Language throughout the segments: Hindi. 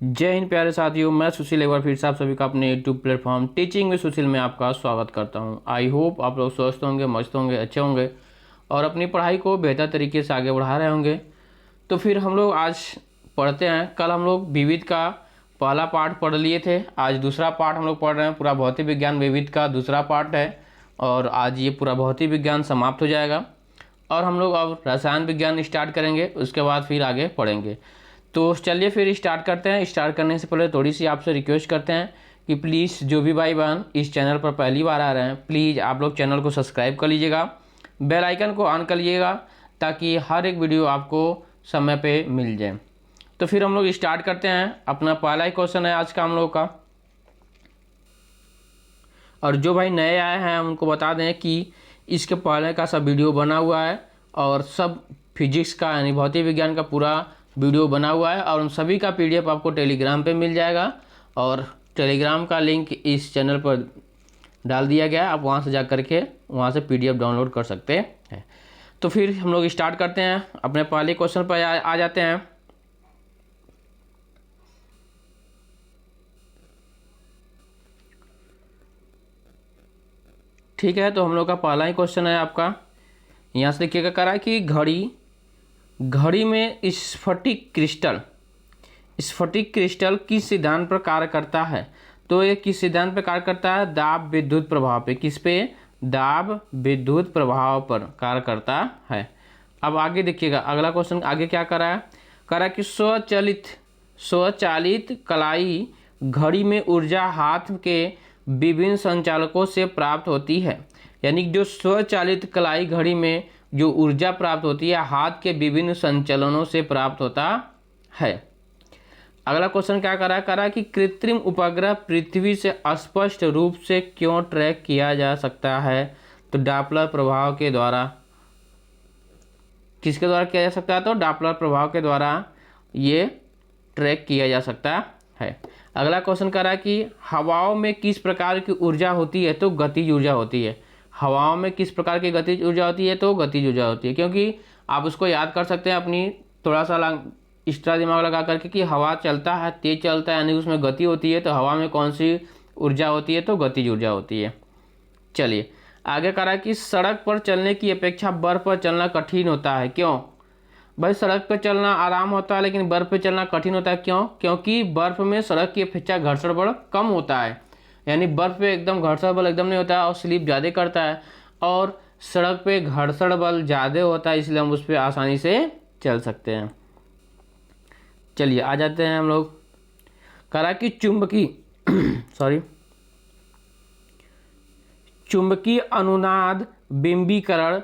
जय हिंद प्यारे साथियों, मैं सुशील एक बार फिर से आप सभी का अपने यूट्यूब प्लेटफॉर्म टीचिंग में सुशील में आपका स्वागत करता हूं। आई होप आप लोग स्वस्थ होंगे, मस्त होंगे, अच्छे होंगे और अपनी पढ़ाई को बेहतर तरीके से आगे बढ़ा रहे होंगे। तो फिर हम लोग आज पढ़ते हैं। कल हम लोग विविध का पहला पार्ट पढ़ लिए थे, आज दूसरा पार्ट हम लोग पढ़ रहे हैं। पूरा भौतिक विज्ञान विविध का दूसरा पार्ट है और आज ये पूरा भौतिक विज्ञान समाप्त हो जाएगा और हम लोग अब रसायन विज्ञान स्टार्ट करेंगे, उसके बाद फिर आगे पढ़ेंगे। तो चलिए फिर स्टार्ट करते हैं। स्टार्ट करने से पहले थोड़ी सी आपसे रिक्वेस्ट करते हैं कि प्लीज़ जो भी भाई बहन इस चैनल पर पहली बार आ रहे हैं, प्लीज़ आप लोग चैनल को सब्सक्राइब कर लीजिएगा, बेल आइकन को ऑन कर लीजिएगा ताकि हर एक वीडियो आपको समय पे मिल जाए। तो फिर हम लोग स्टार्ट करते हैं। अपना पहला ही क्वेश्चन है आज का हम लोग का, और जो भाई नए आए हैं उनको बता दें कि इसके पहले का सब वीडियो बना हुआ है और सब फिजिक्स का यानी भौतिक विज्ञान का पूरा वीडियो बना हुआ है और उन सभी का पीडीएफ आपको टेलीग्राम पे मिल जाएगा और टेलीग्राम का लिंक इस चैनल पर डाल दिया गया है। आप वहां से जा करके वहां से पीडीएफ डाउनलोड कर सकते हैं। तो फिर हम लोग स्टार्ट करते हैं, अपने पहले क्वेश्चन पर आ जाते हैं। ठीक है, तो हम लोग का पहला ही क्वेश्चन है आपका, यहाँ से देखिएगा, करा कि घड़ी में स्फटिक क्रिस्टल किस सिद्धांत पर कार्य करता है। तो ये किस सिद्धांत पर कार्य करता है? दाब विद्युत प्रभाव पे। किस पे? दाब विद्युत प्रभाव पर कार्य करता है। अब आगे देखिएगा, अगला क्वेश्चन आगे क्या करा है कि स्वचालित कलाई घड़ी में ऊर्जा हाथ के विभिन्न संचालकों से प्राप्त होती है। यानी जो स्वचालित कलाई घड़ी में जो ऊर्जा प्राप्त होती है हाथ के विभिन्न संचलनों से प्राप्त होता है। अगला क्वेश्चन क्या करा कि कृत्रिम उपग्रह पृथ्वी से स्पष्ट रूप से क्यों ट्रैक किया जा सकता है। तो डॉपलर प्रभाव के द्वारा। किसके द्वारा किया जा सकता है? तो डॉपलर प्रभाव के द्वारा ये ट्रैक किया जा सकता है। अगला क्वेश्चन करा कि हवाओं में किस प्रकार की ऊर्जा होती है। तो गतिज ऊर्जा होती है। हवाओं में किस प्रकार की गतिज ऊर्जा होती है? तो गतिज ऊर्जा होती है, क्योंकि आप उसको याद कर सकते हैं अपनी थोड़ा सा एक्स्ट्रा दिमाग लगा करके कि हवा चलता है, तेज चलता है, यानी उसमें गति होती है। तो हवा में कौन सी ऊर्जा होती है? तो गतिज ऊर्जा होती है। चलिए आगे करा कि सड़क पर चलने की अपेक्षा बर्फ पर चलना कठिन होता है। क्यों? भाई सड़क पर चलना आराम होता है लेकिन बर्फ पे चलना कठिन होता है। क्यों? क्योंकि बर्फ में सड़क की अपेक्षा घर्षण बल कम होता है, यानी बर्फ पे एकदम घर्षण बल एकदम नहीं होता है और स्लिप ज़्यादा करता है, और सड़क पे घर्षण बल ज़्यादा होता है, इसलिए हम उस पर आसानी से चल सकते हैं। चलिए आ जाते हैं हम लोग। करा कि चुंबकीय अनुनाद बिंबीकरण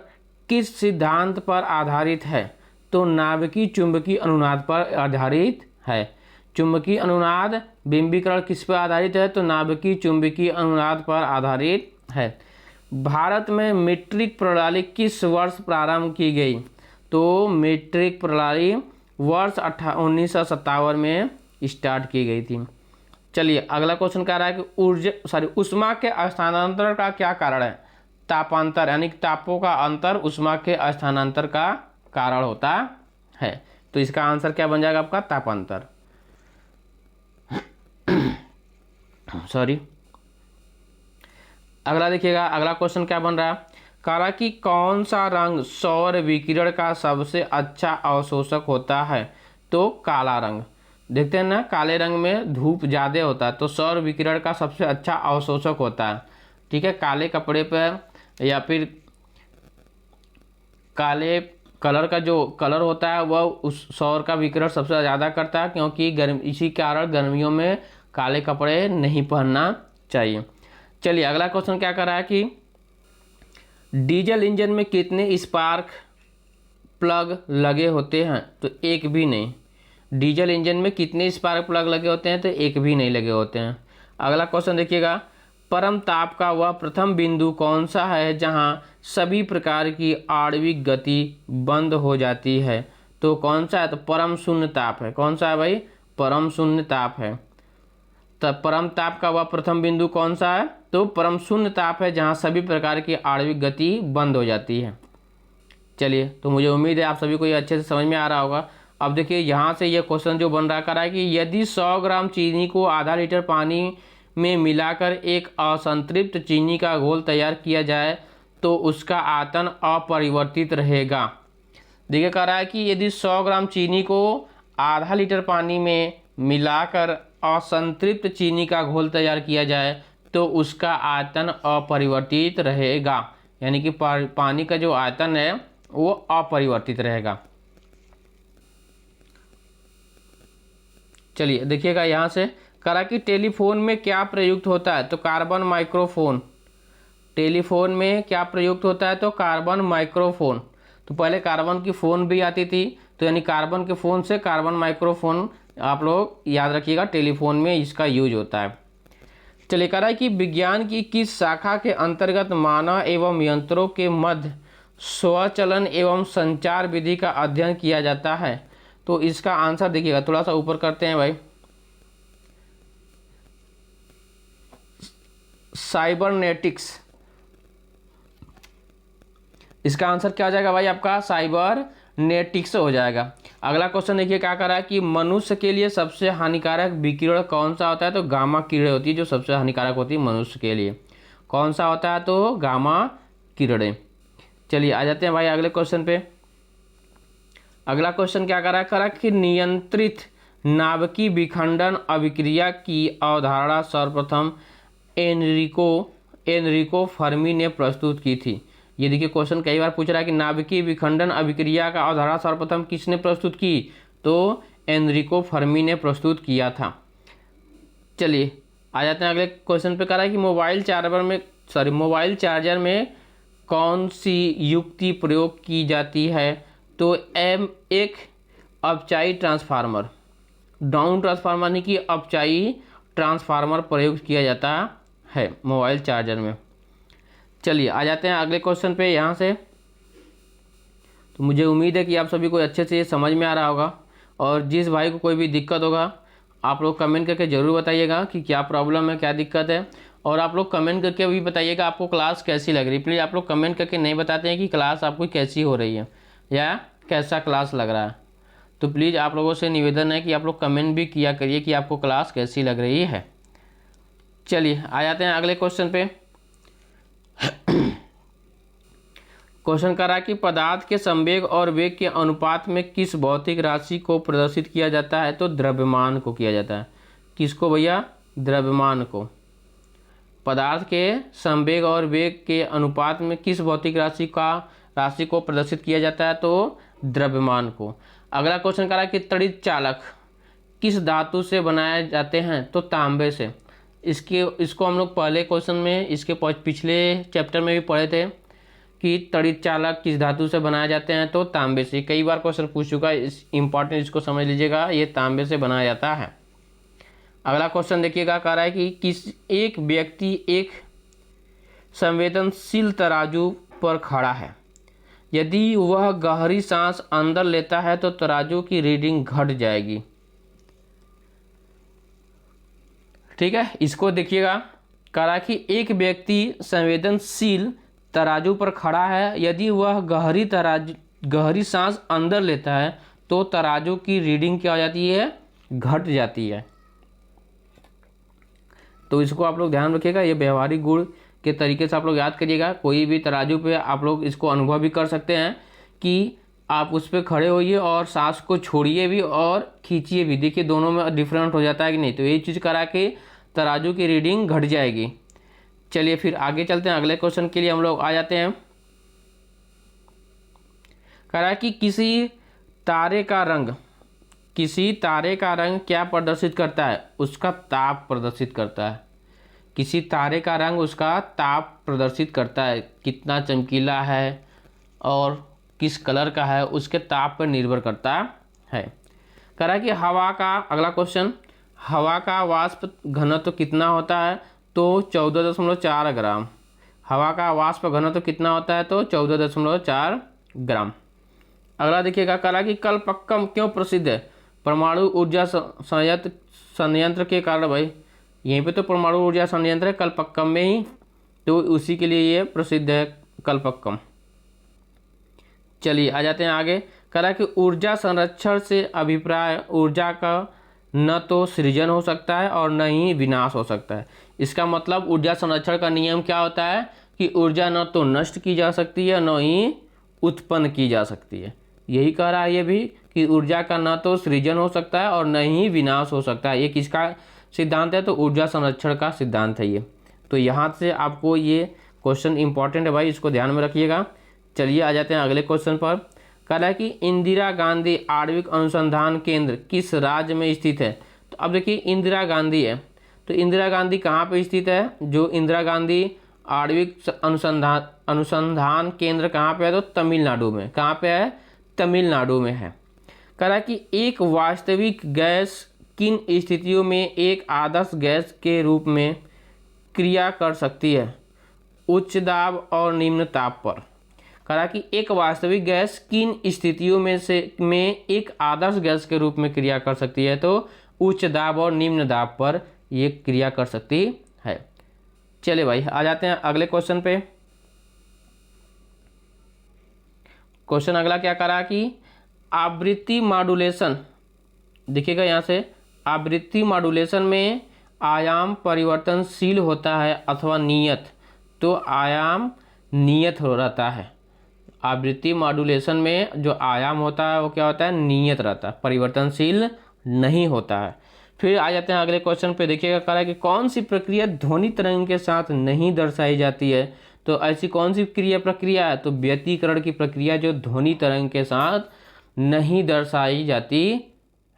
किस सिद्धांत पर आधारित है। तो नाभिकीय चुंबकीय अनुनाद पर आधारित है। चुंबकीय अनुनाद बिंबीकरण किस पर आधारित है? तो नाभिकीय चुंबकीय अनुनाद पर आधारित है। भारत में मीट्रिक प्रणाली किस वर्ष प्रारंभ की गई। तो मीट्रिक प्रणाली वर्ष 1957 में स्टार्ट की गई थी। चलिए अगला क्वेश्चन कह रहा है कि उष्मा के स्थानांतरण का क्या कारण है। तापांतर, यानी तापों का अंतर उष्मा के स्थानांतर का कारण होता है। तो इसका आंसर क्या बन जाएगा आपका? तापांतर। अगला देखिएगा, अगला क्वेश्चन क्या बन रहा है। कहा कि कौन सा रंग सौर विकिरण का सबसे अच्छा अवशोषक होता है। तो काला रंग। देखते हैं ना, काले रंग में धूप ज़्यादा होता है, तो सौर विकिरण का सबसे अच्छा अवशोषक होता है। ठीक है, काले कपड़े पर या फिर काले कलर का जो कलर होता है वह उस सौर का विकिरण सबसे ज़्यादा करता है, क्योंकि इसी कारण गर्मियों में काले कपड़े नहीं पहनना चाहिए। चलिए अगला क्वेश्चन क्या कर रहा है कि डीजल इंजन में कितने स्पार्क प्लग लगे होते हैं। तो एक भी नहीं। डीजल इंजन में कितने स्पार्क प्लग लगे होते हैं? तो एक भी नहीं लगे होते हैं। अगला क्वेश्चन देखिएगा, परम ताप का वह प्रथम बिंदु कौन सा है जहां सभी प्रकार की आणविक गति बंद हो जाती है। तो कौन सा है? तो परम शून्य ताप है। कौन सा है भाई? परम शून्य ताप है। तब परम ताप का वह प्रथम बिंदु कौन सा है? तो परम शून्य ताप है जहां सभी प्रकार की आणविक गति बंद हो जाती है। चलिए, तो मुझे उम्मीद है आप सभी को ये अच्छे से समझ में आ रहा होगा। अब देखिए यहाँ से ये क्वेश्चन जो बन रहा है कि यदि 100 ग्राम चीनी को आधा लीटर पानी में मिलाकर एक असंतृप्त चीनी का घोल तैयार किया जाए तो उसका आयतन अपरिवर्तित रहेगा। देखिए कह रहा है कि यदि 100 ग्राम चीनी को आधा लीटर पानी में मिलाकर असंतृप्त चीनी का घोल तैयार किया जाए तो उसका आयतन अपरिवर्तित रहेगा, यानी कि पानी का जो आयतन है वो अपरिवर्तित रहेगा। चलिए देखिएगा यहाँ से करा कि टेलीफोन में क्या प्रयुक्त होता है, तो कार्बन माइक्रोफोन। टेलीफोन में क्या प्रयुक्त होता है, तो कार्बन माइक्रोफोन। तो पहले कार्बन की फ़ोन भी आती थी, तो यानी कार्बन के फ़ोन से कार्बन माइक्रोफोन आप लोग याद रखिएगा, टेलीफोन में इसका यूज होता है। चलिए कह रहा है कि विज्ञान की किस शाखा के अंतर्गत मानव एवं यंत्रों के मध्य स्वचलन एवं संचार विधि का अध्ययन किया जाता है, तो इसका आंसर देखिएगा, थोड़ा सा ऊपर करते हैं भाई, साइबरनेटिक्स। इसका आंसर क्या हो जाएगा भाई आपका, साइबरनेटिक्स हो जाएगा। अगला क्वेश्चन देखिए क्या कर रहा है कि मनुष्य के लिए सबसे हानिकारक विकिरण कौन सा होता है, तो गामा किरणें होती है जो सबसे हानिकारक होती है मनुष्य के लिए। कौन सा होता है, तो गामा किरणें। चलिए आ जाते हैं भाई अगले क्वेश्चन पे। अगला क्वेश्चन क्या कर रहा है कि नियंत्रित नाभिकीय विखंडन अभिक्रिया की अवधारणा सर्वप्रथम एनरिको फर्मी ने प्रस्तुत की थी। ये देखिए क्वेश्चन कई बार पूछ रहा है कि नाभिकीय विखंडन अभिक्रिया का अवधारणा सर्वप्रथम किसने प्रस्तुत की, तो एनरिको फर्मी ने प्रस्तुत किया था। चलिए आ जाते हैं अगले क्वेश्चन पे। कह रहा है कि मोबाइल चार्जर में कौन सी युक्ति प्रयोग की जाती है, तो एक अपचाई ट्रांसफार्मर, डाउन ट्रांसफार्मर नहीं कि अपचाई ट्रांसफार्मर प्रयोग किया जाता है मोबाइल चार्जर में। चलिए आ जाते हैं अगले क्वेश्चन पे यहाँ से। तो मुझे उम्मीद है कि आप सभी को अच्छे से समझ में आ रहा होगा, और जिस भाई को कोई भी दिक्कत होगा आप लोग कमेंट करके ज़रूर बताइएगा कि क्या प्रॉब्लम है, क्या दिक्कत है। और आप लोग कमेंट करके भी बताइएगा आपको क्लास कैसी लग रही है। प्लीज़ आप लोग कमेंट करके नहीं बताते हैं कि क्लास आपको कैसी हो रही है या कैसा क्लास लग रहा है, तो प्लीज़ आप लोगों से निवेदन है कि आप लोग कमेंट भी किया करिए कि आपको क्लास कैसी लग रही है। चलिए आ जाते हैं अगले क्वेश्चन पे। क्वेश्चन कर रहा है कि पदार्थ के संवेग और वेग के अनुपात में किस भौतिक राशि को प्रदर्शित किया जाता है, तो द्रव्यमान को किया जाता है। किसको भैया, द्रव्यमान को। पदार्थ के संवेग और वेग के अनुपात में किस भौतिक राशि को प्रदर्शित किया जाता है, तो द्रव्यमान को। अगला क्वेश्चन कर रहा है कि तड़ित चालक किस धातु से बनाए जाते हैं, तो तांबे से। इसको हम लोग पहले क्वेश्चन में इसके पिछले चैप्टर में भी पढ़े थे कि तड़ित चालक किस धातु से बनाए जाते हैं, तो तांबे से। कई बार क्वेश्चन पूछ चुका है, इम्पॉर्टेंट इसको समझ लीजिएगा, ये तांबे से बनाया जाता है। अगला क्वेश्चन देखिएगा, कह रहा है कि किस एक व्यक्ति एक संवेदनशील तराजू पर खड़ा है, यदि वह गहरी सांस अंदर लेता है तो तराजू की रीडिंग घट जाएगी। ठीक है, इसको देखिएगा, कह रहा है कि एक व्यक्ति संवेदनशील तराजू पर खड़ा है, यदि वह गहरी सांस अंदर लेता है तो तराजू की रीडिंग क्या हो जाती है, घट जाती है। तो इसको आप लोग ध्यान रखिएगा, ये व्यवहारिक गुण के तरीके से आप लोग याद करिएगा। कोई भी तराजू पे आप लोग इसको अनुभव भी कर सकते हैं कि आप उस पर खड़े होइए और सांस को छोड़िए भी और खींचिए भी, देखिए दोनों में डिफरेंट हो जाता है कि नहीं। तो ये चीज़ करा के तराजू की रीडिंग घट जाएगी। चलिए फिर आगे चलते हैं, अगले क्वेश्चन के लिए हम लोग आ जाते हैं। कह रहा है कि किसी तारे का रंग क्या प्रदर्शित करता है, उसका ताप प्रदर्शित करता है। किसी तारे का रंग उसका ताप प्रदर्शित करता है, कितना चमकीला है और किस कलर का है उसके ताप पर निर्भर करता है। कह रहा है कि हवा का, अगला क्वेश्चन, हवा का वाष्प घनत्व कितना होता है, तो 14.4 ग्राम। हवा का वाष्प घनत्व कितना होता है, तो 14.4 ग्राम। अगला देखिएगा, कह रहा है कि कलपक्कम क्यों प्रसिद्ध है, परमाणु ऊर्जा संयंत्र के कारण। भाई यहीं पे तो परमाणु ऊर्जा संयंत्र है कलपक्कम में ही, तो उसी के लिए ये प्रसिद्ध है कलपक्कम। चलिए आ जाते हैं आगे। कह कह रहा है कि ऊर्जा संरक्षण से अभिप्राय ऊर्जा का न तो सृजन हो सकता है और न ही विनाश हो सकता है। इसका मतलब ऊर्जा संरक्षण का नियम क्या होता है कि ऊर्जा न तो नष्ट की जा सकती है न ही उत्पन्न की जा सकती है। यही कह रहा है ये भी कि ऊर्जा का न तो सृजन हो सकता है और न ही विनाश हो सकता है। ये किसका सिद्धांत है? तो ऊर्जा संरक्षण का सिद्धांत है ये। तो यहाँ से आपको ये क्वेश्चन इंपॉर्टेंट है भाई, इसको ध्यान में रखिएगा। चलिए आ जाते हैं अगले क्वेश्चन पर। कह रहा है कि इंदिरा गांधी आणविक अनुसंधान केंद्र किस राज्य में स्थित है? तो अब देखिए इंदिरा गांधी है, तो इंदिरा गांधी कहाँ पे स्थित है? जो इंदिरा गांधी आणविक अनुसंधान केंद्र कहाँ पे है? तो तमिलनाडु में। कहाँ पे है? तमिलनाडु में है। कह रहा है कि एक वास्तविक गैस किन स्थितियों में एक आदर्श गैस के रूप में क्रिया कर सकती है? उच्च दाब और निम्न ताप पर। कह रहा है कि एक वास्तविक गैस किन स्थितियों में एक आदर्श गैस के रूप में क्रिया कर सकती है? तो उच्च दाब और निम्न दाब पर ये क्रिया कर सकती है। चलिए भाई आ जाते हैं अगले क्वेश्चन पे। क्वेश्चन अगला क्या कर रहा है कि आवृत्ति मॉड्यूलेशन, देखिएगा यहाँ से, आवृत्ति मॉड्यूलेशन में आयाम परिवर्तनशील होता है अथवा नियत? तो आयाम नियत हो रहता है। आवृत्ति मॉड्यूलेशन में जो आयाम होता है वो क्या होता है? नियत रहता है, परिवर्तनशील नहीं होता है। फिर आ जाते हैं अगले क्वेश्चन पे। देखिएगा कह रहा है कि कौन सी प्रक्रिया ध्वनि तरंग के साथ नहीं दर्शाई जाती है? तो ऐसी कौन सी प्रक्रिया है? तो व्यतिकरण की प्रक्रिया जो ध्वनि तरंग के साथ नहीं दर्शाई जाती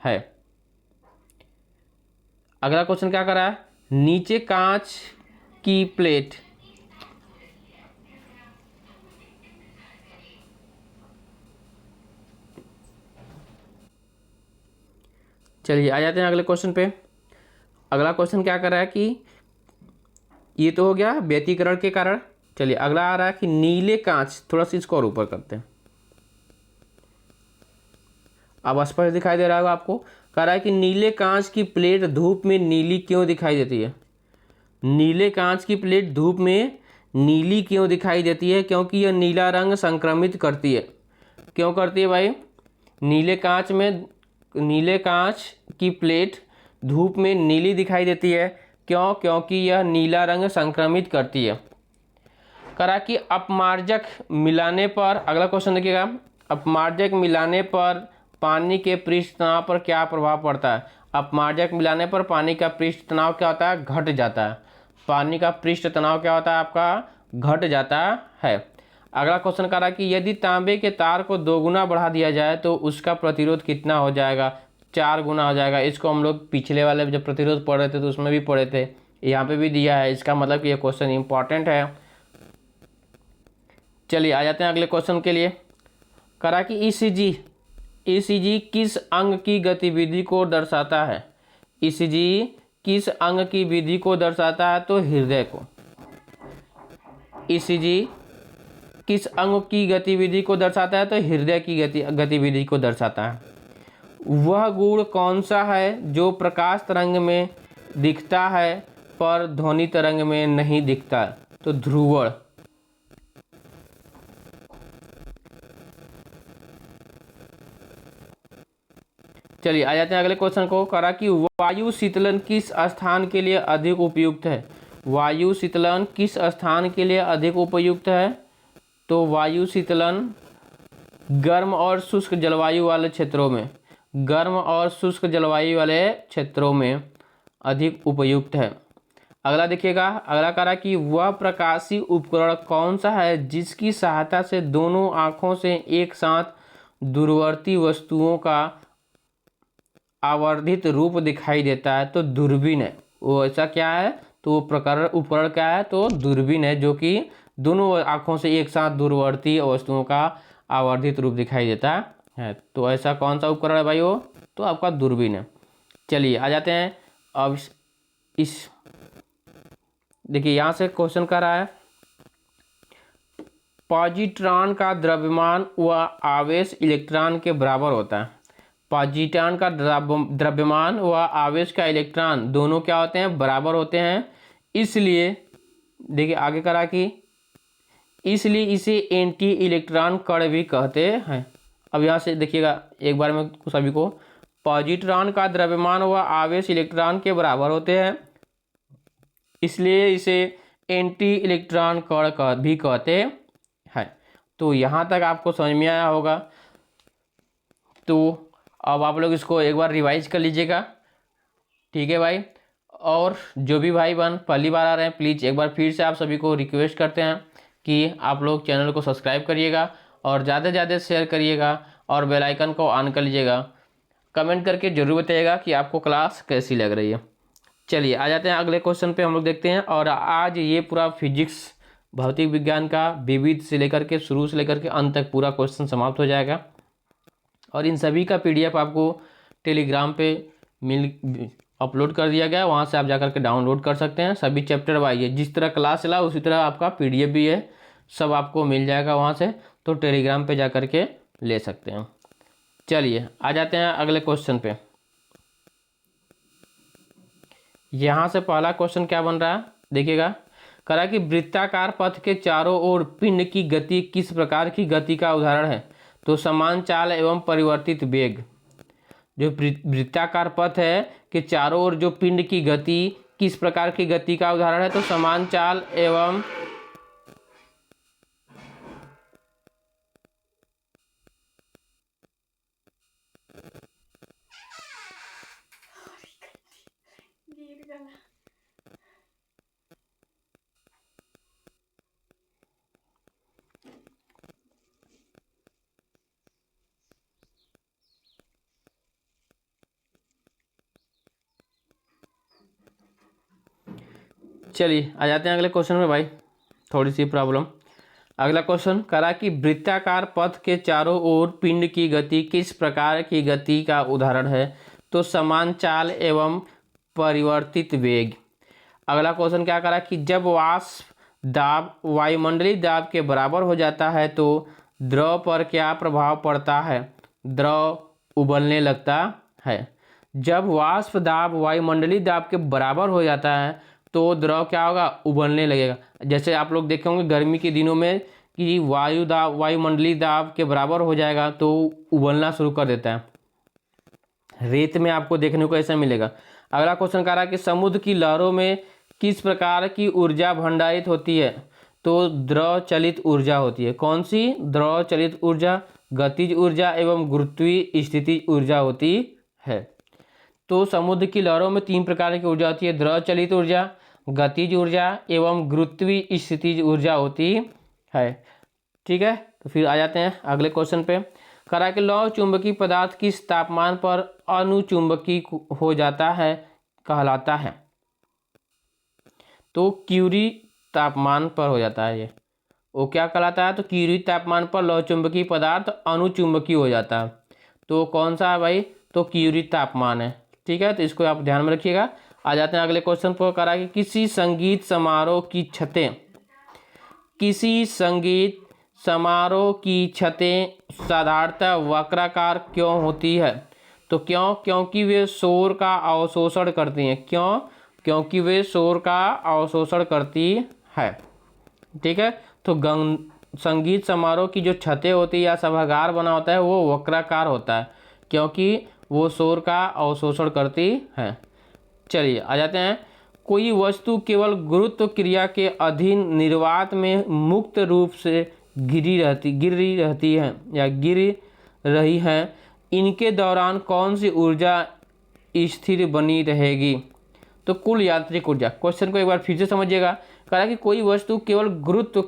है। अगला क्वेश्चन क्या कर रहा है? नीचे कांच की प्लेट, चलिए आ जाते हैं अगले क्वेश्चन पे। अगला क्वेश्चन क्या कर रहा है कि ये तो हो गया व्यतिकरण के कारण। चलिए अगला आ रहा है कि नीले कांच, थोड़ा सा इसको और ऊपर करते हैं, अब स्पष्ट दिखाई दे रहा होगा आपको। कह रहा है कि नीले कांच की प्लेट धूप में नीली क्यों दिखाई देती है? नीले कांच की प्लेट धूप में नीली क्यों दिखाई देती है? क्योंकि यह नीला रंग संक्रमित करती है। क्यों करती है भाई? नीले कांच की प्लेट धूप में नीली दिखाई देती है, क्यों? क्योंकि यह नीला रंग संक्रमित करती है। करा कि अपमार्जक मिलाने पर, अगला क्वेश्चन देखिएगा, अपमार्जक मिलाने पर पानी के पृष्ठ तनाव पर क्या प्रभाव पड़ता है? अपमार्जक मिलाने पर पानी का पृष्ठ तनाव क्या होता है? घट जाता है। पानी का पृष्ठ तनाव क्या होता है आपका? घट जाता है। अगला क्वेश्चन कह रहा है कि यदि तांबे के तार को 2 गुना बढ़ा दिया जाए तो उसका प्रतिरोध कितना हो जाएगा? 4 गुना हो जाएगा। इसको हम लोग पिछले वाले जब प्रतिरोध पढ़ रहे थे तो उसमें भी पढ़े थे, यहाँ पे भी दिया है। इसका मतलब कि ये क्वेश्चन इंपॉर्टेंट है। चलिए आ जाते हैं अगले क्वेश्चन के लिए। कह रहा कि ईसीजी किस अंग की गतिविधि को दर्शाता है? ईसीजी किस अंग की विधि को दर्शाता है? तो हृदय को। ईसीजी किस अंग की गतिविधि को दर्शाता है? तो हृदय की गतिविधि को दर्शाता है। वह गुण कौन सा है जो प्रकाश तरंग में दिखता है पर ध्वनि तरंग में नहीं दिखता? तो ध्रुवण। चलिए आ जाते हैं अगले क्वेश्चन को। करा कि वायु शीतलन किस स्थान के लिए अधिक उपयुक्त है? वायु शीतलन किस स्थान के लिए अधिक उपयुक्त है? तो वायु शीतलन गर्म और शुष्क जलवायु वाले क्षेत्रों में, गर्म और शुष्क जलवायु वाले क्षेत्रों में अधिक उपयुक्त है। अगला देखिएगा, अगला कह रहा कि वह प्रकाशीय उपकरण कौन सा है जिसकी सहायता से दोनों आँखों से एक साथ दूरवर्ती वस्तुओं का आवर्धित रूप दिखाई देता है? तो दूरबीन है। वो ऐसा क्या है? तो वो उपकरण क्या है? तो दूरबीन है, जो कि दोनों आँखों से एक साथ दूरवर्ती वस्तुओं का आवर्धित रूप दिखाई देता है। तो ऐसा कौन सा उपकरण है भाई? वो तो आपका दूरबीन है। चलिए आ जाते हैं अब इस देखिए यहाँ से क्वेश्चन कर रहा है, पॉजिट्रॉन का द्रव्यमान व आवेश इलेक्ट्रॉन के बराबर होता है। पॉजिट्रॉन का द्रव्यमान व आवेश का इलेक्ट्रॉन दोनों क्या होते हैं? बराबर होते हैं। इसलिए देखिए आगे करा कि इसलिए इसे एंटी इलेक्ट्रॉन कण भी कहते हैं। अब यहाँ से देखिएगा एक बार में सभी को, पॉजिट्रॉन का द्रव्यमान व आवेश इलेक्ट्रॉन के बराबर होते हैं, इसलिए इसे एंटी इलेक्ट्रॉन कण भी कहते हैं। तो यहाँ तक आपको समझ में आया होगा। तो अब आप लोग इसको एक बार रिवाइज कर लीजिएगा, ठीक है भाई। और जो भी भाई बहन पहली बार आ रहे हैं, प्लीज़ एक बार फिर से आप सभी को रिक्वेस्ट करते हैं कि आप लोग चैनल को सब्सक्राइब करिएगा और ज़्यादा से ज़्यादा शेयर करिएगा और बेल आइकन को ऑन कर लीजिएगा। कमेंट करके जरूर बताइएगा कि आपको क्लास कैसी लग रही है। चलिए आ जाते हैं अगले क्वेश्चन पे, हम लोग देखते हैं। और आज ये पूरा फिजिक्स भौतिक विज्ञान का विविध से लेकर के शुरू से लेकर के अंत तक पूरा क्वेश्चन समाप्त हो जाएगा। और इन सभी का PDF आपको टेलीग्राम पे अपलोड कर दिया गया है, वहाँ से आप जाकर के डाउनलोड कर सकते हैं। सभी चैप्टर वाइज है, जिस तरह क्लास चला उसी तरह आपका PDF भी है, सब आपको मिल जाएगा वहाँ से। तो टेलीग्राम पे जाकर के ले सकते हैं। चलिए आ जाते हैं अगले क्वेश्चन पे। यहाँ से पहला क्वेश्चन क्या बन रहा है देखिएगा। कह रहा है कि वृत्ताकार पथ के चारों ओर पिंड की गति किस प्रकार की गति का उदाहरण है? तो समान चाल एवं परिवर्तित वेग। जो वृत्ताकार पथ है कि चारों ओर जो पिंड की गति किस प्रकार की गति का उदाहरण है? तो समान चाल एवं चलिए आ जाते हैं अगले क्वेश्चन में भाई, थोड़ी सी प्रॉब्लम। अगला क्वेश्चन करा कि वृत्ताकार पथ के चारों ओर पिंड की गति किस प्रकार की गति का उदाहरण है? तो समान चाल एवं परिवर्तित वेग। अगला क्वेश्चन क्या करा कि जब वाष्प दाब वायुमंडलीय दाब के बराबर हो जाता है तो द्रव पर क्या प्रभाव पड़ता है? द्रव उबलने लगता है। जब वाष्प दाब वायुमंडलीय दाब के बराबर हो जाता है तो द्रव क्या होगा? उबलने लगेगा। जैसे आप लोग देखे होंगे गर्मी के दिनों में कि वायुमंडलीय दाब के बराबर हो जाएगा तो उबलना शुरू कर देता है। रेत में आपको देखने को ऐसा मिलेगा। अगला क्वेश्चन कह रहा है कि समुद्र की लहरों में किस प्रकार की ऊर्जा भंडारित होती है? तो द्रव चलित ऊर्जा होती है। कौन सी? द्रव चलित ऊर्जा, गतिज ऊर्जा एवं गुरुत्वीय स्थितिज ऊर्जा होती है। तो समुद्र की लहरों में 3 प्रकार की ऊर्जा होती है, द्रव चलित ऊर्जा, गतिज ऊर्जा एवं गुरुत्वीय स्थितिज ऊर्जा होती है। ठीक है, तो फिर आ जाते हैं अगले क्वेश्चन पे। करा कि लौह चुंबकीय पदार्थ किस तापमान पर अनुचुंबकीय हो जाता है कहलाता है? तो क्यूरी तापमान पर हो जाता है। ये वो क्या कहलाता है? तो क्यूरी तापमान पर लौह चुंबकीय पदार्थ अनुचुंबकीय हो जाता है। तो कौन सा है भाई? तो क्यूरी तापमान है। ठीक है, तो इसको आप ध्यान में रखिएगा। आ जाते हैं अगले क्वेश्चन पर। करा कि किसी संगीत समारोह की छतें साधारणतः वक्राकार क्यों होती है? तो क्यों? क्योंकि वे शोर का अवशोषण करती हैं। क्यों? क्योंकि वे शोर का अवशोषण करती है। ठीक है, तो संगीत समारोह की जो छतें होती है या सभागार बना होता है वो वक्राकार होता है क्योंकि वो शोर का अवशोषण करती है। चलिए आ जाते हैं। कोई वस्तु केवल गुरुत्व क्रिया के अधीन निर्वात में मुक्त रूप से गिर रही है, इनके दौरान कौन सी ऊर्जा स्थिर बनी रहेगी? तो कुल यांत्रिक ऊर्जा। क्वेश्चन को एक बार फिर से समझिएगा। कहा कि कोई वस्तु केवल गुरुत्व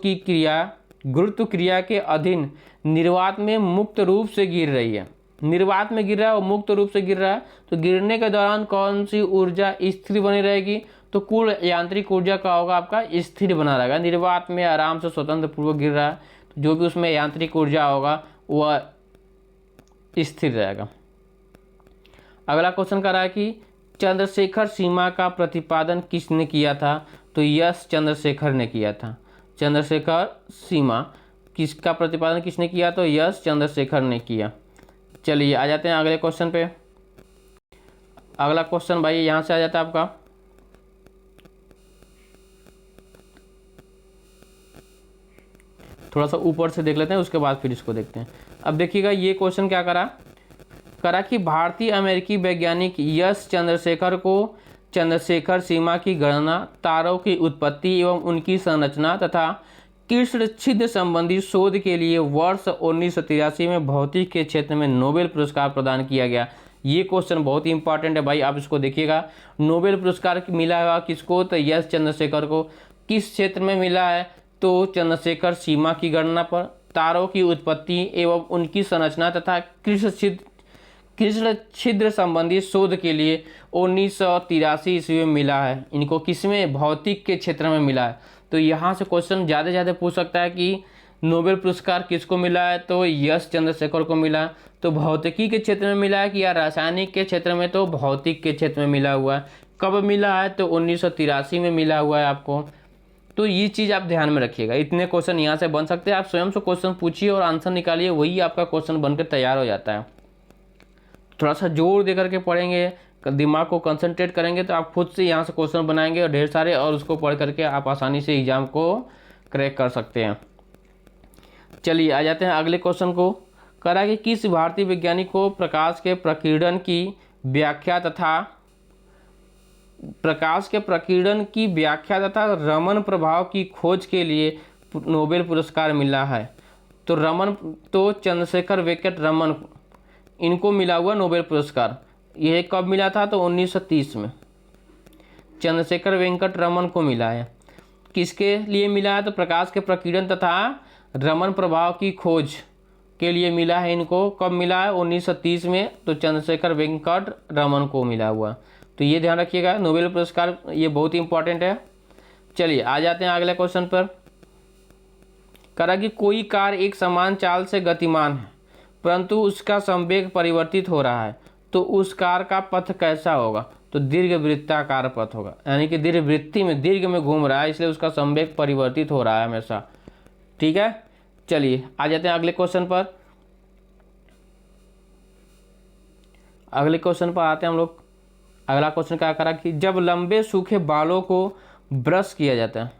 क्रिया के अधीन निर्वात में मुक्त रूप से गिर रही है। निर्वात में गिर रहा है और मुक्त रूप से गिर रहा है, तो गिरने के दौरान कौन सी ऊर्जा स्थिर बनी रहेगी? तो कुल यांत्रिक ऊर्जा का होगा आपका स्थिर बना रहेगा। निर्वात में आराम से स्वतंत्र पूर्वक गिर रहा है, तो जो भी उसमें यांत्रिक ऊर्जा होगा वह स्थिर रहेगा। अगला क्वेश्चन कर रहा है कि चंद्रशेखर सीमा का प्रतिपादन किसने किया था? तो यश चंद्रशेखर ने किया था। चंद्रशेखर सीमा किसका प्रतिपादन किसने किया? तो यश चंद्रशेखर ने किया। चलिए आ जाते हैं अगले क्वेश्चन पे। अगला क्वेश्चन भाई यहाँ से आ जाता है आपका, थोड़ा सा ऊपर से देख लेते हैं उसके बाद फिर इसको देखते हैं। अब देखिएगा ये क्वेश्चन क्या करा कि भारतीय अमेरिकी वैज्ञानिक यश चंद्रशेखर को चंद्रशेखर सीमा की गणना, तारों की उत्पत्ति एवं उनकी संरचना तथा कृष्ण छिद्र संबंधी शोध के लिए वर्ष 1983 में भौतिक के क्षेत्र में नोबेल पुरस्कार प्रदान किया गया। ये क्वेश्चन बहुत ही इंपॉर्टेंट है भाई, आप इसको देखिएगा। नोबेल पुरस्कार मिला हुआ किसको? तो यश चंद्रशेखर को। किस क्षेत्र में मिला है? तो चंद्रशेखर सीमा की गणना पर, तारों की उत्पत्ति एवं उनकी संरचना तथा कृष्ण छिद्र संबंधी शोध के लिए 1983 ईस्वी में मिला है। इनको किसमें? भौतिक के क्षेत्र में मिला है। तो यहाँ से क्वेश्चन ज़्यादा पूछ सकता है कि नोबेल पुरस्कार किसको मिला है? तो यश चंद्रशेखर को मिला। तो भौतिकी के क्षेत्र में मिला है कि या रासायनिक के क्षेत्र में? तो भौतिक के क्षेत्र में मिला हुआ है। कब मिला है? तो 1983 में मिला हुआ है आपको। तो ये चीज़ आप ध्यान में रखिएगा। इतने क्वेश्चन यहाँ से बन सकते हैं। आप स्वयं से क्वेश्चन पूछिए और आंसर निकालिए, वही आपका क्वेश्चन बनकर तैयार हो जाता है। थोड़ा सा जोर दे करके पढ़ेंगे, दिमाग को कंसंट्रेट करेंगे तो आप खुद से यहाँ से क्वेश्चन बनाएंगे और ढेर सारे, और उसको पढ़ करके आप आसानी से एग्जाम को क्रैक कर सकते हैं। चलिए आ जाते हैं अगले क्वेश्चन को। करा कि किस भारतीय वैज्ञानिक को प्रकाश के प्रकीर्णन की व्याख्या तथा रमन प्रभाव की खोज के लिए नोबेल पुरस्कार मिला है? तो चंद्रशेखर वेंकट रमन, इनको मिला हुआ नोबेल पुरस्कार। यह कब मिला था? तो 1930 में चंद्रशेखर वेंकट रमन को मिला है। किसके लिए मिला है? तो प्रकाश के प्रकीर्णन तथा रमन प्रभाव की खोज के लिए मिला है। इनको कब मिला है? 1930 में। तो चंद्रशेखर वेंकट रमन को मिला हुआ। तो ये ध्यान रखिएगा, नोबेल पुरस्कार ये बहुत ही इंपॉर्टेंट है। चलिए आ जाते हैं अगले क्वेश्चन पर। करा कि कोई कार एक समान चाल से गतिमान है परंतु उसका संवेग परिवर्तित हो रहा है, तो उस कार का पथ कैसा होगा? तो दीर्घवृत्ताकार पथ होगा, यानी कि दीर्घ में घूम रहा है, इसलिए उसका संवेग परिवर्तित हो रहा है हमेशा। ठीक है, चलिए आ जाते हैं अगले क्वेश्चन पर। अगले क्वेश्चन पर आते हैं हम लोग। अगला क्वेश्चन क्या करा कि जब लंबे सूखे बालों को ब्रश किया जाता है,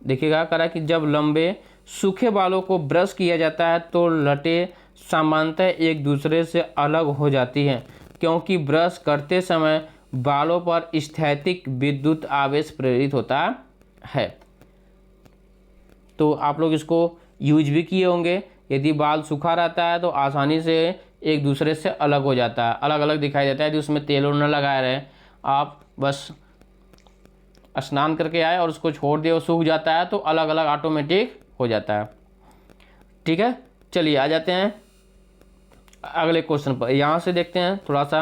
देखिएगा करा कि जब लंबे सूखे बालों को ब्रश किया जाता है तो लटें सामान्यतः एक दूसरे से अलग हो जाती हैं, क्योंकि ब्रश करते समय बालों पर स्थैतिक विद्युत आवेश प्रेरित होता है। तो आप लोग इसको यूज भी किए होंगे। यदि बाल सूखा रहता है तो आसानी से एक दूसरे से अलग हो जाता है, अलग अलग दिखाई देता है। यदि उसमें तेल और न लगाए रहे, आप बस स्नान करके आए और उसको छोड़ दिए और सूख जाता है, तो अलग अलग ऑटोमेटिक हो जाता है। ठीक है, चलिए आ जाते हैं अगले क्वेश्चन पर। यहाँ से देखते हैं थोड़ा सा।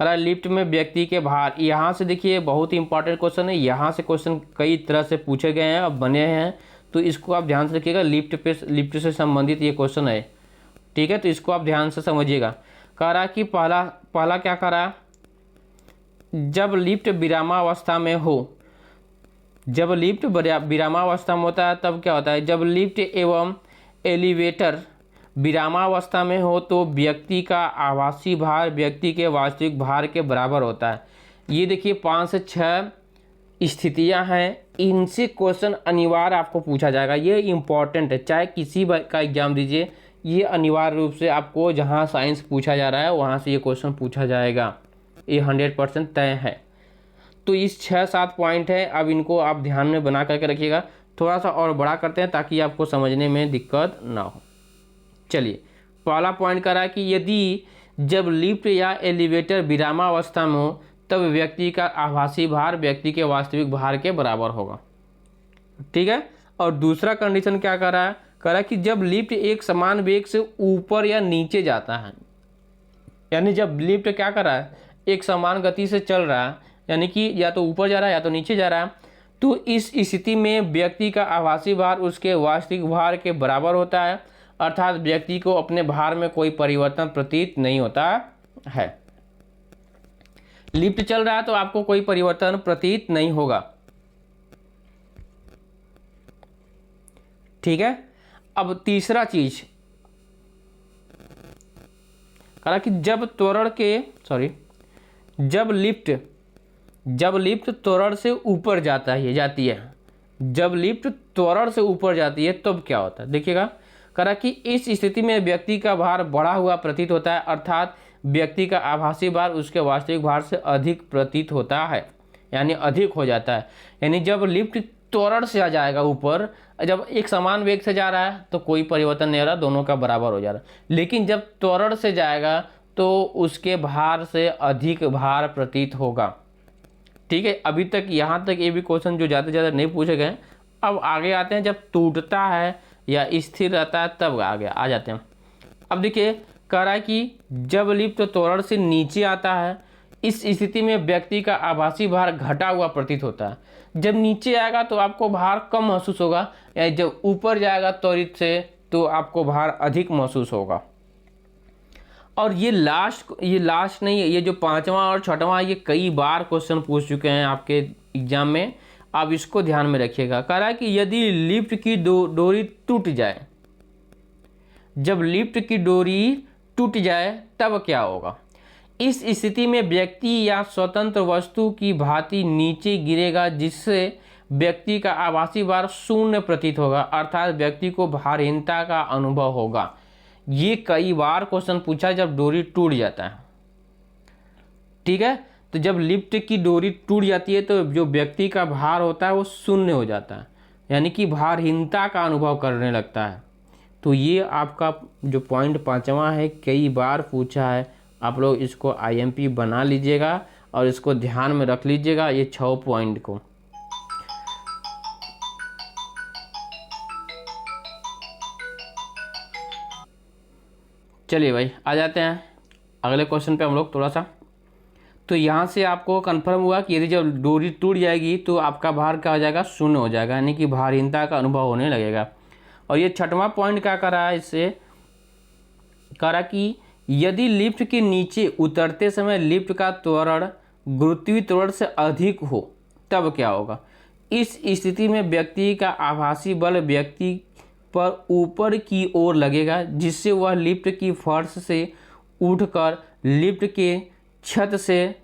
अरे लिफ्ट में व्यक्ति के भार, यहाँ से देखिए बहुत ही इंपॉर्टेंट क्वेश्चन है। यहाँ से क्वेश्चन कई तरह से पूछे गए हैं और बने हैं, तो इसको आप ध्यान से रखिएगा। लिफ्ट से संबंधित ये क्वेश्चन है। ठीक है, तो इसको आप ध्यान से समझिएगा। कह रहा कि पहला क्या कह रहा? जब लिफ्ट विरामावस्था में हो, जब लिफ्ट विरामावस्था में होता है तब क्या होता है? जब लिफ्ट एवं एलिवेटर विरामावस्था में हो तो व्यक्ति का आभासी भार व्यक्ति के वास्तविक भार के बराबर होता है। ये देखिए 5 से 6 स्थितियां हैं, इनसे क्वेश्चन अनिवार्य आपको पूछा जाएगा। ये इंपॉर्टेंट है, चाहे किसी का एग्जाम दीजिए, ये अनिवार्य रूप से आपको जहाँ साइंस पूछा जा रहा है वहाँ से ये क्वेश्चन पूछा जाएगा, ये 100% तय है। तो इस 6-7 पॉइंट है, अब इनको आप ध्यान में बना करके रखिएगा। थोड़ा सा और बड़ा करते हैं ताकि आपको समझने में दिक्कत ना हो। चलिए पहला पॉइंट करा कि यदि जब लिफ्ट या एलिवेटर विरामावस्था में हो तब व्यक्ति का आभासी भार व्यक्ति के वास्तविक भार के बराबर होगा। ठीक है, और दूसरा कंडीशन क्या करा कि जब लिफ्ट एक समान वेग से ऊपर या नीचे जाता है, यानी जब लिफ्ट क्या कर रहा है, एक समान गति से चल रहा है, यानी कि या तो ऊपर जा रहा है या तो नीचे जा रहा है, तो इस स्थिति में व्यक्ति का आभासी भार उसके वास्तविक भार के बराबर होता है, अर्थात व्यक्ति को अपने भार में कोई परिवर्तन प्रतीत नहीं होता है। लिफ्ट चल रहा है तो आपको कोई परिवर्तन प्रतीत नहीं होगा। ठीक है, अब तीसरा चीज कहा कि जब लिफ्ट त्वरण से ऊपर जाती है, जब लिफ्ट त्वरण से ऊपर जाती है तब क्या होता है? देखिएगा करा कि इस स्थिति में व्यक्ति का भार बढ़ा हुआ प्रतीत होता है, अर्थात व्यक्ति का आभासी भार उसके वास्तविक भार से अधिक प्रतीत होता है, यानी अधिक हो जाता है। यानी जब लिफ्ट त्वरण से आ जाएगा ऊपर, जब एक समान वेग से जा रहा है तो कोई परिवर्तन नहीं हो रहा, दोनों का बराबर हो जा रहा है। लेकिन जब त्वरण से जाएगा तो उसके भार से अधिक भार प्रतीत होगा। ठीक है, अभी तक यहाँ तक ये भी क्वेश्चन जो ज़्यादा से ज़्यादा नहीं पूछे गए। अब आगे आते हैं, जब टूटता है या स्थिर रहता है तब आगे आ जाते हैं। अब देखिए कह रहा है कि जब लिफ्ट त्वरण से नीचे आता है, इस स्थिति में व्यक्ति का आभासी भार घटा हुआ प्रतीत होता है। जब नीचे आएगा तो आपको भार कम महसूस होगा, या जब ऊपर जाएगा त्वरित से तो आपको भार अधिक महसूस होगा। और ये लास्ट नहीं है, ये जो 5वां और 6वां ये कई बार क्वेश्चन पूछ चुके हैं आपके एग्जाम में, आप इसको ध्यान में रखिएगा। कह रहा है कि यदि लिफ्ट की डोरी टूट जाए, जब लिफ्ट की डोरी टूट जाए तब क्या होगा? इस स्थिति में व्यक्ति या स्वतंत्र वस्तु की भांति नीचे गिरेगा, जिससे व्यक्ति का आभासी भार शून्य प्रतीत होगा, अर्थात व्यक्ति को भारहीनता का अनुभव होगा। ये कई बार क्वेश्चन पूछा जब डोरी टूट जाता है। ठीक है, तो जब लिफ्ट की डोरी टूट जाती है तो जो व्यक्ति का भार होता है वो शून्य हो जाता है, यानी कि भारहीनता का अनुभव करने लगता है। तो ये आपका जो पॉइंट 5वां है कई बार पूछा है, आप लोग इसको IMP बना लीजिएगा और इसको ध्यान में रख लीजिएगा, ये 6 पॉइंट को। चलिए भाई आ जाते हैं अगले क्वेश्चन पे हम लोग थोड़ा सा। तो यहाँ से आपको कंफर्म हुआ कि यदि जब डोरी टूट जाएगी तो आपका भार क्या हो जाएगा? शून्य हो जाएगा, यानी कि भारहीनता का अनुभव होने लगेगा। और ये 6वां पॉइंट क्या कर रहा है, इससे कह रहा कि यदि लिफ्ट के नीचे उतरते समय लिफ्ट का त्वरण गुरुत्वीय त्वरण से अधिक हो तब क्या होगा? इस स्थिति में व्यक्ति का आभासी बल व्यक्ति पर ऊपर की ओर लगेगा, जिससे वह लिफ्ट की फर्श से उठकर लिफ्ट के छत से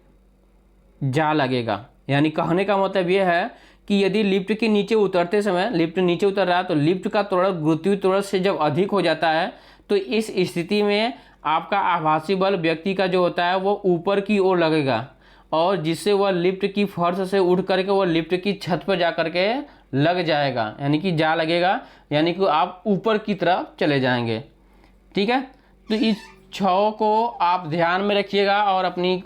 जा लगेगा। यानी कहने का मतलब यह है कि यदि लिफ्ट के नीचे उतरते समय, लिफ्ट नीचे उतर रहा है तो लिफ्ट का त्वरण गुरुत्वीय त्वरण से जब अधिक हो जाता है तो इस स्थिति में आपका आभासी बल व्यक्ति का जो होता है वो ऊपर की ओर लगेगा, और जिससे वह लिफ्ट की फर्श से उठ करके वह लिफ्ट की छत पर जा करके लग जाएगा, यानी कि जा लगेगा, यानी कि आप ऊपर की तरफ चले जाएंगे। ठीक है, तो इस 6 को आप ध्यान में रखिएगा और अपनी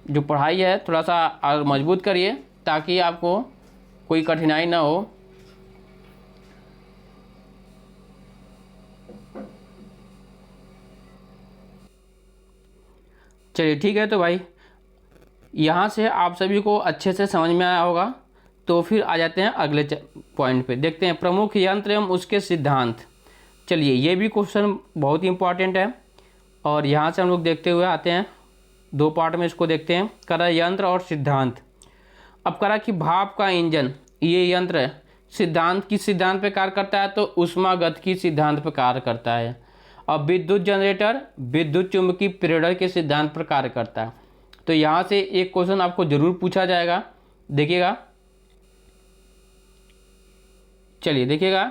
जो पढ़ाई है थोड़ा सा और मजबूत करिए ताकि आपको कोई कठिनाई ना हो। चलिए ठीक है, तो भाई यहाँ से आप सभी को अच्छे से समझ में आया होगा। तो फिर आ जाते हैं अगले पॉइंट पे, देखते हैं प्रमुख यंत्र एवं उसके सिद्धांत। चलिए ये भी क्वेश्चन बहुत ही इंपॉर्टेंट है और यहाँ से हम लोग देखते हुए आते हैं, 2 पार्ट में इसको देखते हैं। करा यंत्र और सिद्धांत। अब करा कि भाप का इंजन ये यंत्र है, सिद्धांत किस सिद्धांत पे कार्य करता है? तो ऊष्मागतिकी सिद्धांत पर कार्य करता है। और विद्युत जनरेटर विद्युत चुंबकीय प्रेरण के सिद्धांत पर कार्य करता है। तो यहाँ से एक क्वेश्चन आपको जरूर पूछा जाएगा, देखिएगा। चलिए देखिएगा,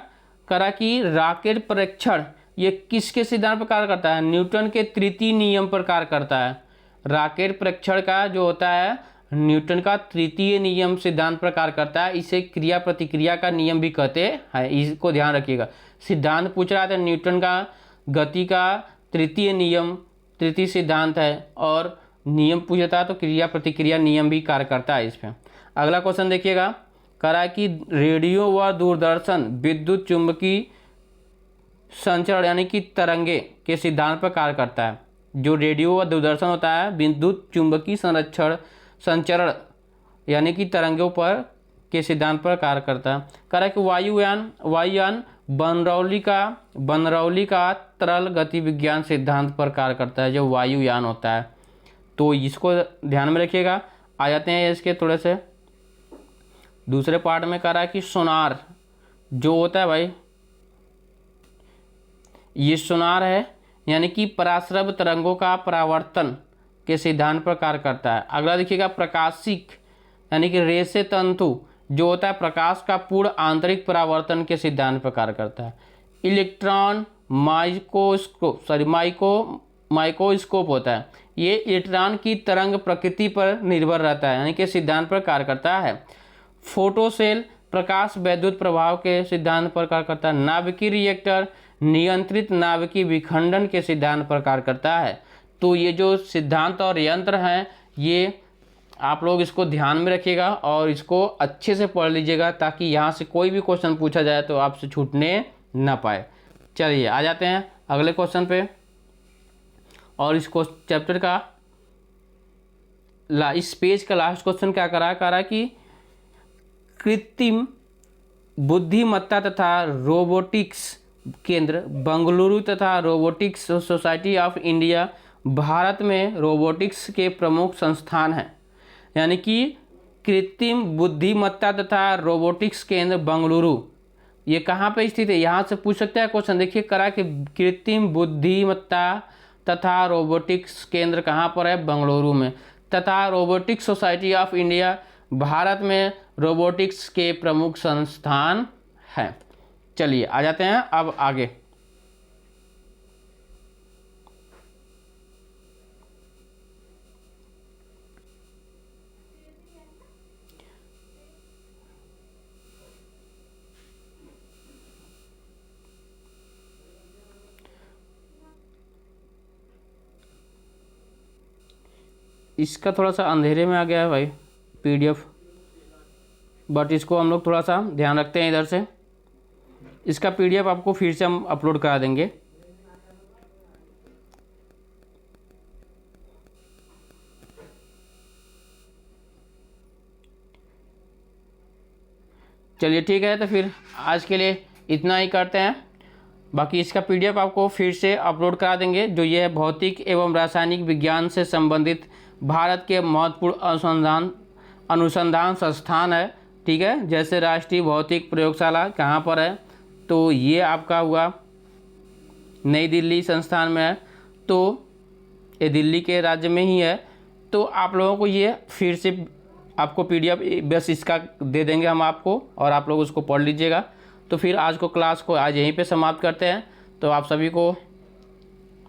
करा कि राकेट परीक्षण ये किसके सिद्धांत पर कार्य करता है? न्यूटन के तृतीय नियम पर कार्य करता है। राकेट परीक्षण का जो होता है न्यूटन का तृतीय नियम सिद्धांत पर कार्य करता है। इसे क्रिया प्रतिक्रिया का नियम भी कहते हैं, इसको ध्यान रखिएगा। सिद्धांत पूछ रहा था न्यूटन का गति का तृतीय नियम तृतीय सिद्धांत है, और नियम पूछता है तो क्रिया प्रतिक्रिया नियम भी कार्य करता है इस पर। अगला क्वेश्चन देखिएगा, करा कि रेडियो व दूरदर्शन विद्युत चुंबकीय संचरण यानी कि तरंगे के सिद्धांत पर कार्य करता है। जो रेडियो व दूरदर्शन होता है विद्युत चुंबकीय संचरण यानी कि तरंगों पर के सिद्धांत पर कार्य करता है। करा कि वायुयान बनरौली का तरल गति विज्ञान सिद्धांत पर कार्य करता है, जो वायुयान होता है। तो इसको ध्यान में रखिएगा। आ जाते हैं इसके थोड़े से दूसरे पार्ट में। करा कि सोनार जो होता है भाई, ये सोनार है यानी कि पराश्रव तरंगों का परावर्तन के सिद्धांत पर कार्य करता है। अगला देखिएगा, प्रकाशिक यानी कि रेशे तंतु जो होता है प्रकाश का पूर्ण आंतरिक परावर्तन के सिद्धांत पर कार्य करता है। इलेक्ट्रॉन माइक्रोस्कोप होता है। ये इलेक्ट्रॉन की तरंग प्रकृति पर निर्भर रहता है, यानी कि सिद्धांत पर कार्य करता है। फोटोसेल प्रकाश वैद्युत प्रभाव के सिद्धांत पर कार्य करता है। नाभिकीय रिएक्टर नियंत्रित नाभिकीय विखंडन के सिद्धांत पर कार्य करता है। तो ये जो सिद्धांत और यंत्र हैं, ये आप लोग इसको ध्यान में रखिएगा और इसको अच्छे से पढ़ लीजिएगा, ताकि यहाँ से कोई भी क्वेश्चन पूछा जाए तो आपसे छूटने ना पाए। चलिए आ जाते हैं अगले क्वेश्चन पे। और इस चैप्टर का इस पेज का लास्ट क्वेश्चन क्या कह रहा है कि कृत्रिम बुद्धिमत्ता तथा रोबोटिक्स केंद्र बेंगलुरु तथा robotics society of India Bharat में रोबोटिक्स के प्रमुख संस्थान हैं। यानी कि कृत्रिम बुद्धिमत्ता तथा रोबोटिक्स केंद्र बेंगलुरु, ये कहाँ पे स्थित है? यहाँ से पूछ सकता है क्वेश्चन। देखिए करा कि कृत्रिम बुद्धिमत्ता तथा रोबोटिक्स केंद्र कहाँ पर है? बेंगलुरु में। तथा robotics society of India Bharat में रोबोटिक्स के प्रमुख संस्थान हैं। चलिए आ जाते हैं अब आगे। इसका थोड़ा सा अंधेरे में आ गया है भाई PDF, बट इसको हम लोग थोड़ा सा ध्यान रखते हैं इधर से। इसका PDF आपको फिर से हम अपलोड करा देंगे। चलिए ठीक है, तो फिर आज के लिए इतना ही करते हैं। बाकी इसका PDF आपको फिर से अपलोड करा देंगे। जो ये भौतिक एवं रासायनिक विज्ञान से संबंधित भारत के महत्वपूर्ण अनुसंधान संस्थान है, ठीक है। जैसे राष्ट्रीय भौतिक प्रयोगशाला कहाँ पर है? तो ये आपका हुआ नई दिल्ली संस्थान में है, तो ये दिल्ली के राज्य में ही है। तो आप लोगों को ये फिर से आपको PDF बस इसका दे देंगे हम आपको, और आप लोग उसको पढ़ लीजिएगा। तो फिर आज को क्लास को आज यहीं पे समाप्त करते हैं। तो आप सभी को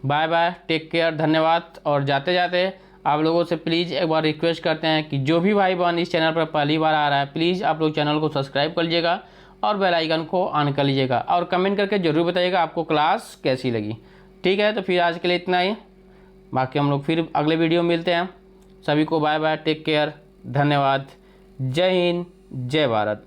बाय बाय, टेक केयर, धन्यवाद। और जाते जाते आप लोगों से प्लीज़ एक बार रिक्वेस्ट करते हैं कि जो भी भाई बहन इस चैनल पर पहली बार आ रहा है, प्लीज़ आप लोग चैनल को सब्सक्राइब कर लीजिएगा और बेल आइकन को ऑन कर लीजिएगा, और कमेंट करके ज़रूर बताइएगा आपको क्लास कैसी लगी। ठीक है, तो फिर आज के लिए इतना ही। बाकी हम लोग फिर अगले वीडियो में मिलते हैं। सभी को बाय बाय, टेक केयर, धन्यवाद। जय हिंद, जय भारत।